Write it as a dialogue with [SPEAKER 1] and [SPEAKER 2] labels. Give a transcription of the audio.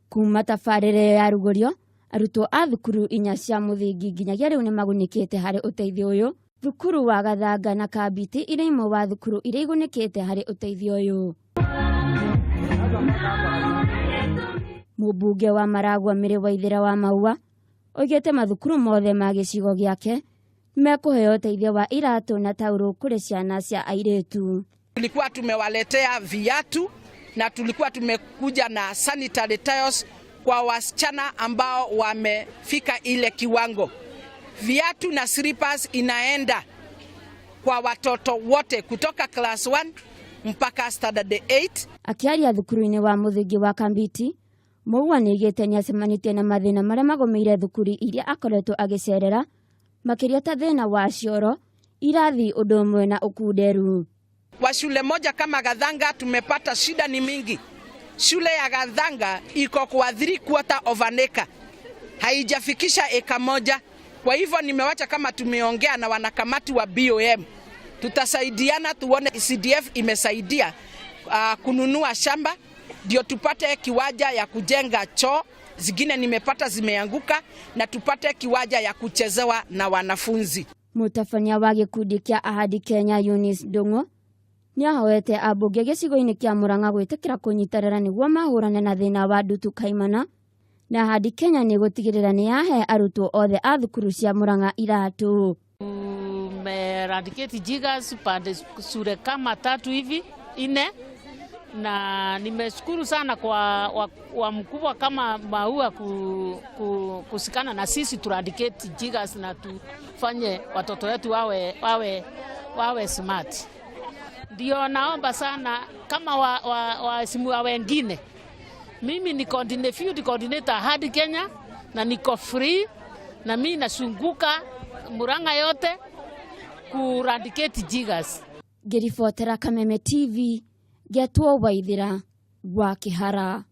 [SPEAKER 1] Kuma tabarĩre ya Rugorio, arutwo a thukuru inya cia mũthingi nginyagia rĩu nĩmagunĩkĩte harĩ ũteithio ũyũ. Thukuru wa Gathanga na Kabiti irĩ imwe wa thukuru iria igunĩkĩte harĩ ũteithio ũyũ. Mũmbunge wa Maragwa Mĩrĩ Waithĩra wa Maua oigĩte mathukuru mothe ma gĩcigo gĩake mekũheo ũteithio wa iratũ na tauro kũrĩ ciana cia airĩtu.
[SPEAKER 2] Tulikuwa tumewaletea viatu na tulikuwa tumekuja na sanitary towels kwa wasichana ambao wamefika ile kiwango. Viatu na slippers inaenda kwa watoto wote kutoka class 1 mpaka standard 8.
[SPEAKER 1] Akiaria thukuru-inĩ wa mũthingi wa Kabiti, Maua nĩoigĩte nĩacemanĩtie na mathĩna marĩa magomeire thukuru iria akoretwo agĩcerera, makĩria ta thĩna wa cioro, irathi ũndũ ũmwe na ũkunderu.
[SPEAKER 2] Kwa shule moja kama Gathanga tumepata shida ni mingi. Shule ya Gathanga iko kwa 3/4 of an acre. Haijafikisha eka moja. Kwa hivyo nimewacha kama tumeongea na wanakamati wa BOM. Tutasaidiana tuone CDF imesaidia kununua shamba ndio tupate kiwanja ya kujenga choo, zingine nimepata zimeanguka, na tupate kiwanja ya kuchezewa na wanafunzi.
[SPEAKER 1] Mũtabania wa gĩkundi kĩa Ahadi Kenya Eunice Ndung'u nĩahoete ambunge gĩcigo-inĩ kĩa Murang'a gwĩtĩkĩra kũnyitanĩra nĩguo mahũrane na thĩna wa ndutu kaimana, na Ahadi Kenya nĩgũtigĩrĩra nĩyahe arutwo othe a thukuru cia Murang'a iratũ.
[SPEAKER 3] Eradicate jiggers pande shule kama 3 hivi 4, na nimeshukuru sana kwa mkubwa kama Maua kusikana na sisi eradicate jiggers na tufanye watoto wetu wawe smart. Ndio naomba sana kama wa wengine. Mimi ni field coordinator Ahadi Kenya na niko free, na mimi nasunguka Murang'a yote eradicate jiggers.
[SPEAKER 1] Ngĩribotera Kameme TV, Getwo Waithĩra wa Kĩhara.